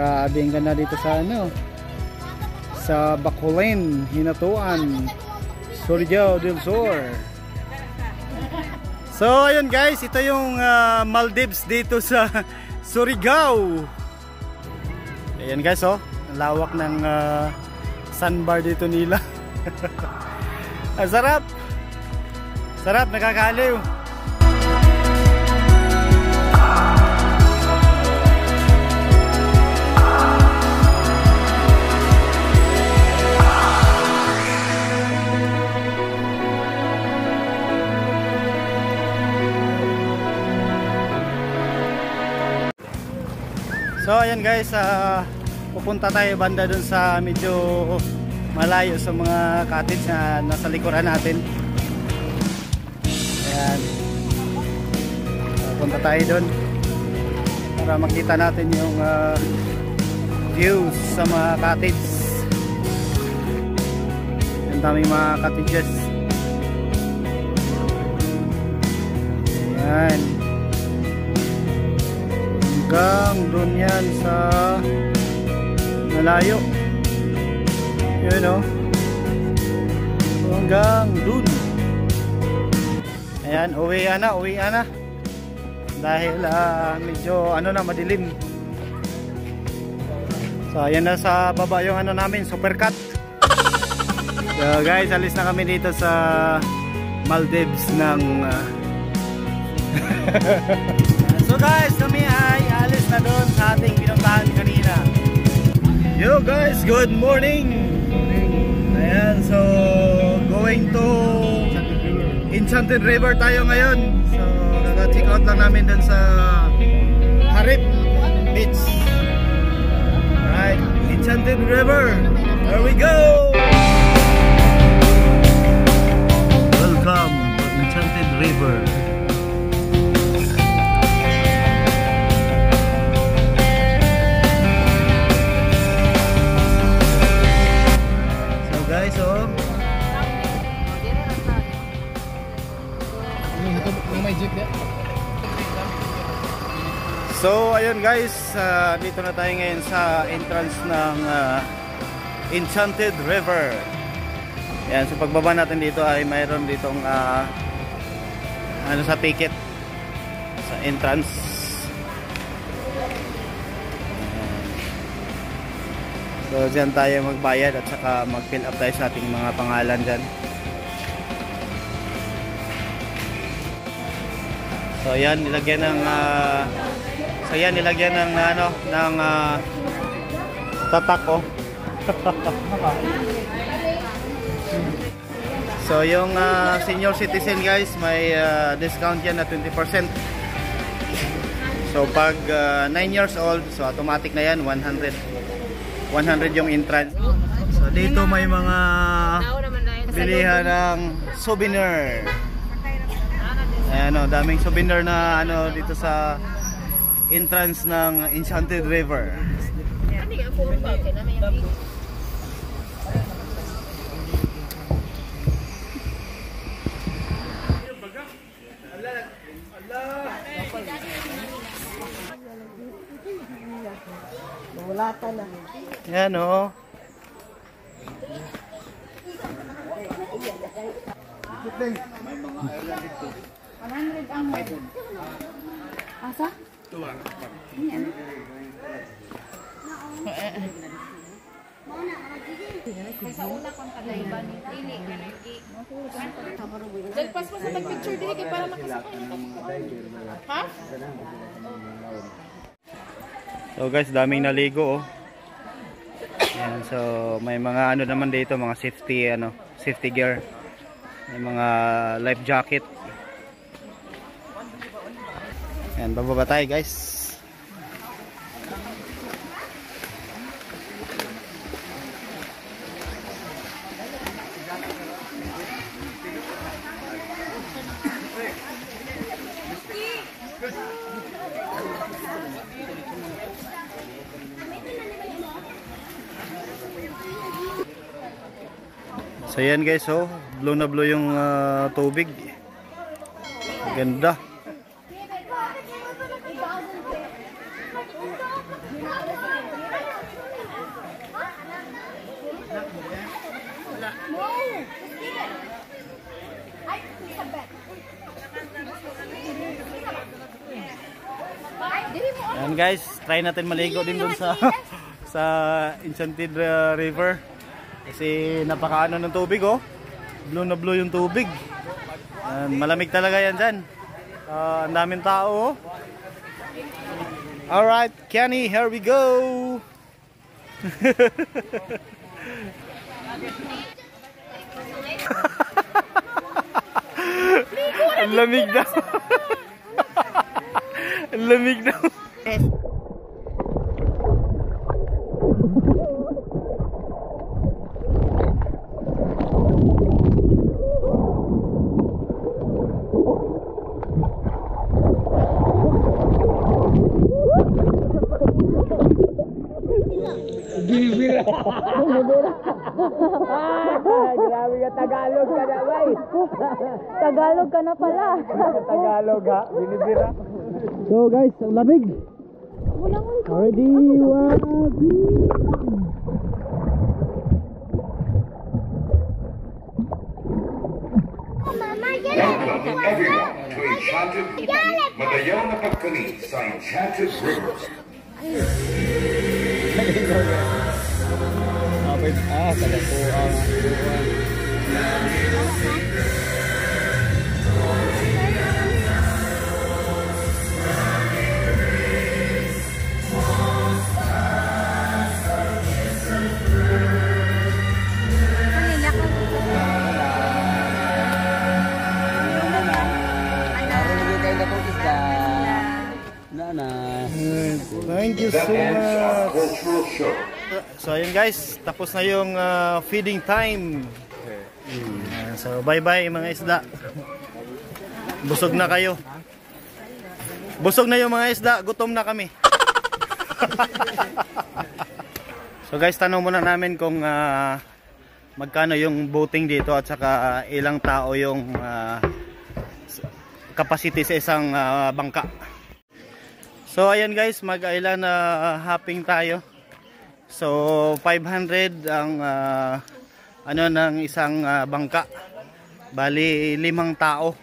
Grabe ang ganda dito sa ano, sa Bacolod, Hinatuan, Surigao del Sur. So ayun guys, ito yung Maldives dito sa Surigao. Ayan guys, oh, ang lawak ng sandbar dito nila. Ang sarap. Sarap, nakakaliw. So ayan guys, pupunta tayo banda dun sa medyo malayo sa mga cottage na nasa likuran natin. Ayan, pupunta tayo dun para makita natin yung views sa mga cottage. Ang daming mga cottages. Ayan, hanggang dun yan sa malayo. Yun o, hanggang dun. Ayan, uwi na dahil medyo ano na, madilim. So ayan na sa baba yung ano namin, supercut. So guys, alis na kami dito sa Maldives ng so guys, kami ay alis na doon sa ating pinuntahan kanina. Yo guys, good morning. Ayan, so going to Enchanted River tayo ngayon. So kaka-check out lang namin doon sa Harib Beach. Alright, Enchanted River, there we go. Welcome to Enchanted River. Guys, oh. So, ayun guys, dito na tayo ngayon sa entrance ng Enchanted River. Ayan, so pagbaba natin dito ay mayroon ditong ano sa ticket sa entrance. So dyan tayo magbayad at saka mag-fill up tayo sa ating mga pangalan dyan. So yan, nilagyan ng ano, ng tatak, oh. So yung senior citizen guys, may discount yan na 20%. So pag 9 years old, so automatic na yan, 100 yung entrance. So dito may mga bilihan ng souvenir. Ayan o, daming souvenir na ano dito sa entrance ng Enchanted River. Wala na. Yan o. May mga island dito. 100 ang asa? Tuwa. Sa una kong tagaiban ni Tini Kanagi. Dagpas mo sa pag-picture dili kay para makasakay. Ha? So guys, daming naligo, oh. Ayan, so may mga ano naman dito, mga safety gear. May mga life jacket. Ayan, bababa tayo guys. So yan guys, blue na blue yung tubig. Ganda. Yan guys, try natin maligo din dun sa sa Enchanted River. Kasi napakaano ng tubig oh. Blue na blue yung tubig. Malamig talaga yan dyan. Ang daming tao oh. Alright, Kenny, here we go. Ang lamig daw. Ang lamig daw. Binibira. Grabe ka, Tagalog ka na, bay. Tagalog ka na pala. Tagalog ha, binibira. So guys, ang lamig. Already, Welcome everyone to Enchanted Magayon na pagkani sa Enchanted River. Thank you so much. So ayun guys, tapos na yung feeding time. So bye bye mga isda. Busog na kayo. Busog na yung mga isda, gutom na kami. So guys, tanong muna namin kung magkano yung boating dito at saka ilang tao yung capacity sa isang bangka. So ayan guys, mag-island hopping tayo. So 500 ang ano ng isang bangka. Bali 5 tao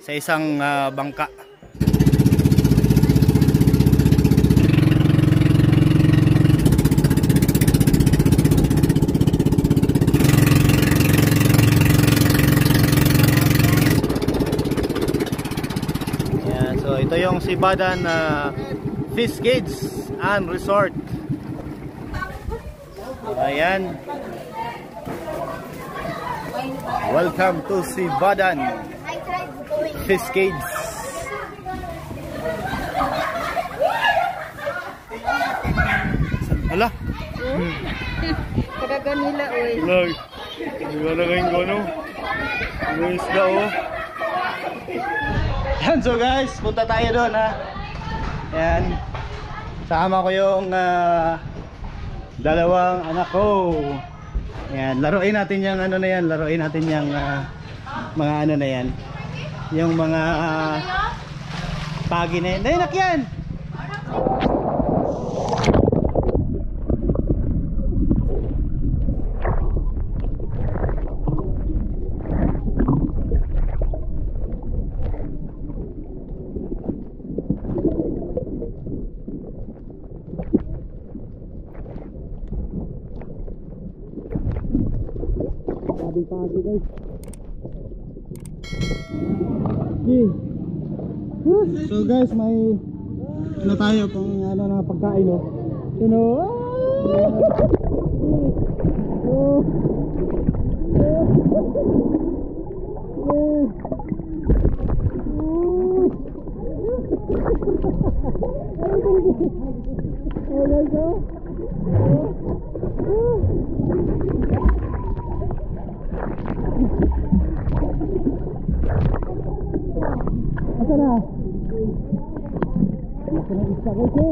sa isang bangka. So ito yung Sibadan Fish Cage and Resort. Ayan. Welcome to Sibadan Fish Cage. Ala. Kadaga nila oy. Lag. Hindi ko na kayong gano. May isda oh. Yan, so guys, punta tayo doon ha. Yan. Sama ko yung dalawang anak ko. Yan, laruin natin yung ano na yan. Laruin natin yung mga ano na yan. Yung mga pagi na yan. Dainak yan! Pagi guys. Okay. So guys, may ano tayo pang ano na pagkain oh. You know. Sana. Sana isa ko.